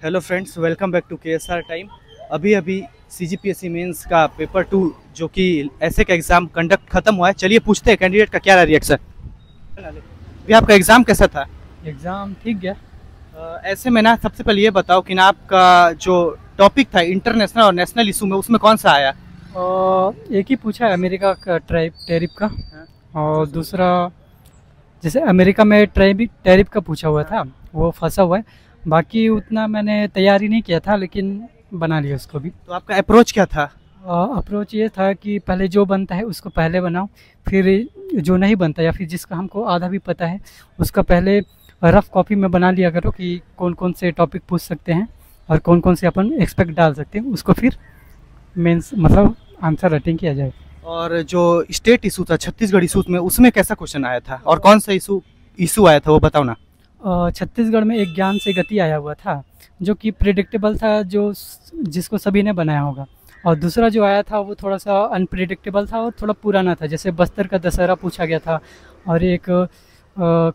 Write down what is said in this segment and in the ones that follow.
Hello friends, welcome back to KSR time. अभी अभी CGPSC mains का पेपर 2 जो कि ऐसे का एग्ज़ाम कंडक्ट खत्म हुआ है। चलिए पूछते हैं कैंडिडेट का क्या रिएक्शन। भी आपका एग्ज़ाम कैसा था? एग्ज़ाम ठीक गया। ऐसे में ना सबसे पहले ये बताओ कि ना आपका जो टॉपिक था इंटरनेशनल और नेशनल इशू में, उसमें कौन सा आया? और एक ही पूछा है अमेरिका का टैरिफ का, और दूसरा जैसे अमेरिका में टैरिफ का पूछा हुआ था, वो फंसा हुआ है। बाकी उतना मैंने तैयारी नहीं किया था, लेकिन बना लिया उसको भी। तो आपका अप्रोच क्या था? अप्रोच ये था कि पहले जो बनता है उसको पहले बनाओ, फिर जो नहीं बनता या फिर जिसका हमको आधा भी पता है उसका पहले रफ कॉपी में बना लिया करो कि कौन कौन से टॉपिक पूछ सकते हैं और कौन कौन से अपन एक्सपेक्ट डाल सकते हैं, उसको फिर मेंस मतलब आंसर राइटिंग किया जाए। और जो स्टेट इशू था छत्तीसगढ़ इशू में, उसमें कैसा क्वेश्चन आया था और कौन सा इशू आया था वो बताओ ना। छत्तीसगढ़ में एक ज्ञान से गति आया हुआ था जो कि प्रिडिक्टेबल था, जिसको सभी ने बनाया होगा। और दूसरा जो आया था वो थोड़ा सा अनप्रिडिक्टेबल था और थोड़ा पुराना था, जैसे बस्तर का दशहरा पूछा गया था, और एक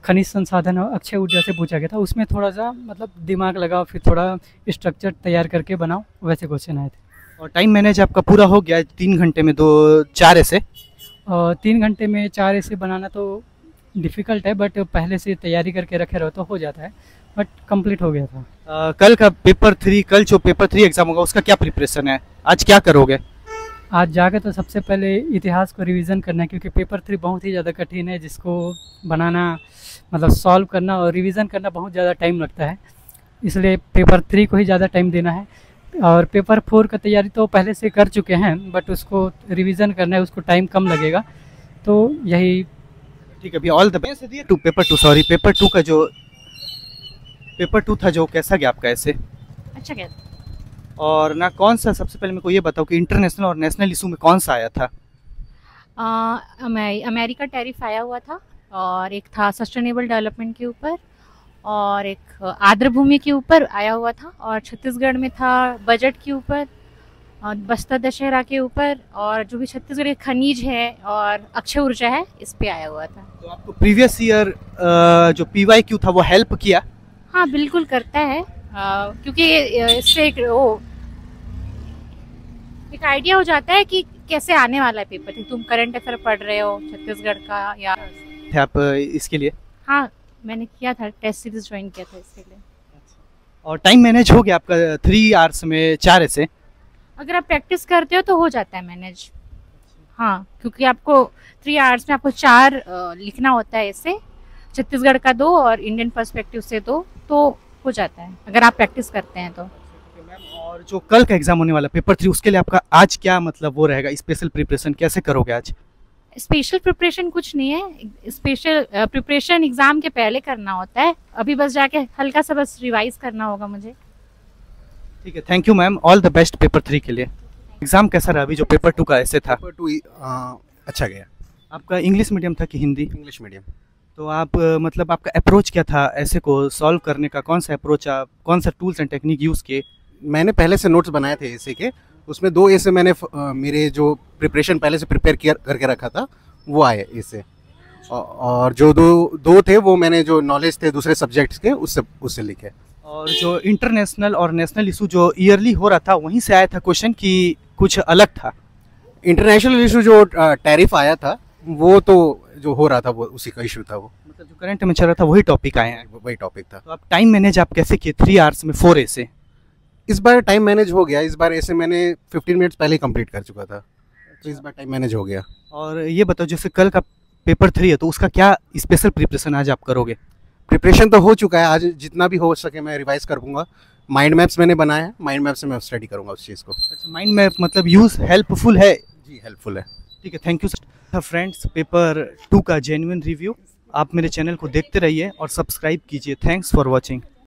खनिज संसाधन और अक्षय ऊर्जा से पूछा गया था। उसमें थोड़ा सा मतलब दिमाग लगाओ, फिर थोड़ा स्ट्रक्चर तैयार करके बनाओ, वैसे क्वेश्चन आए थे। और टाइम मैनेज आपका पूरा हो गया 3 घंटे में 4 ऐसे? 3 घंटे में 4 ऐसे बनाना तो डिफ़िकल्ट है, बट पहले से तैयारी करके रखे रहो तो हो जाता है, बट कंप्लीट हो गया था। कल का पेपर 3, कल जो पेपर 3 एग्जाम होगा उसका क्या प्रिपरेशन है? आज क्या करोगे? आज जाके तो सबसे पहले इतिहास को रिवीजन करना है, क्योंकि पेपर 3 बहुत ही ज़्यादा कठिन है, जिसको बनाना मतलब सॉल्व करना और रिवीजन करना बहुत ज़्यादा टाइम लगता है। इसलिए पेपर 3 को ही ज़्यादा टाइम देना है। और पेपर 4 का तैयारी तो पहले से कर चुके हैं, बट उसको रिवीजन करना है, उसको टाइम कम लगेगा। तो यही ठीक है, अभी all the best to paper 2। Sorry, paper 2 का जो पेपर 2 था जो कैसा गया आपका ऐसे? अच्छा गया। और ना कौन सा, सबसे पहले मेरे को ये बताओ कि इंटरनेशनल और नेशनल इशू में कौन सा आया था? अमेरिका टैरिफ आया हुआ था, और एक था सस्टेनेबल डेवलपमेंट के ऊपर, और एक आर्द्र भूमि के ऊपर आया हुआ था, और छत्तीसगढ़ में था बजट के ऊपर, और बस्तर दशहरा के ऊपर, और जो भी छत्तीसगढ़ के खनिज है और अक्षय ऊर्जा है, इस पे आया हुआ था। तो आपको प्रीवियस ईयर जो PYQ था वो हेल्प किया? हाँ बिल्कुल करता है, क्योंकि इससे एक आइडिया हो जाता है कि कैसे आने वाला है पेपर। तुम करंट अफेयर पढ़ रहे हो छत्तीसगढ़ का या थे आप इसके लिए? हाँ, मैंने किया था, टेस्ट सीरीज ज्वाइन किया था इसके लिए। और टाइम मैनेज हो गया आपका 3 आवर्स में 4 ऐसे? अगर आप प्रैक्टिस करते हो तो हो जाता है मैनेज। हाँ, क्योंकि आपको 3 आवर्स में आपको 4 लिखना होता है, ऐसे छत्तीसगढ़ का 2 और इंडियन पर्सपेक्टिव से 2, तो हो जाता है अगर आप प्रैक्टिस करते हैं तो। और जो कल का एग्जाम होने वाला पेपर 3, उसके लिए आपका आज क्या मतलब वो रहेगा, स्पेशल प्रिपरेशन कैसे करोगे आज? स्पेशल प्रिपरेशन कुछ नहीं है, स्पेशल प्रिपरेशन एग्जाम के पहले करना होता है। अभी बस जाके हल्का सा बस रिवाइज करना होगा मुझे। ठीक है, thank you ma'am, all the best paper 3 के लिए। एग्जाम कैसा रहा अभी जो पेपर 2 का ऐसे था? पेपर 2 अच्छा गया। आपका इंग्लिश मीडियम था कि हिंदी? English medium. तो आप मतलब आपका अप्रोच क्या था ऐसे को सॉल्व करने का? कौन सा अप्रोच, आप कौन सा टूल्स एंड टेक्निक यूज़ किए? मैंने पहले से नोट्स बनाए थे ऐसे के, उसमें 2 ऐसे मैंने मेरे जो प्रिपरेशन पहले से प्रिपेयर किया करके रखा था वो आए इससे, और जो दो थे वो मैंने जो नॉलेज थे दूसरे सब्जेक्ट्स के उससे लिखे। और जो इंटरनेशनल और नेशनल इशू जो ईयरली हो रहा था वहीं से आया था क्वेश्चन कि कुछ अलग था? इंटरनेशनल इशू जो टैरिफ आया था वो तो जो हो रहा था वो उसी का इशू था, वो मतलब जो करंट में चल रहा था वही टॉपिक आए हैं? वही टॉपिक था। तो आप टाइम मैनेज आप कैसे किए 3 आवर्स में 4 ऐसे? इस बार टाइम मैनेज हो गया, इस बार ऐसे मैंने 15 मिनट्स पहले ही कंप्लीट कर चुका था, तो इस बार टाइम मैनेज हो गया। और ये बताओ जैसे कल का पेपर 3 है तो उसका क्या स्पेशल प्रिपरेशन आज आप करोगे? प्रिपरेशन तो हो चुका है, आज जितना भी हो सके मैं रिवाइज करूँगा। माइंड मैप्स मैंने बनाया है, माइंड मैप से मैं स्टडी करूँगा उस चीज़ को। अच्छा, माइंड मैप मतलब यूज़ हेल्पफुल है? जी हेल्पफुल है। ठीक है, thank you sir. Friends, paper 2 का जेन्युइन रिव्यू आप मेरे चैनल को देखते रहिए और सब्सक्राइब कीजिए। Thanks for watching.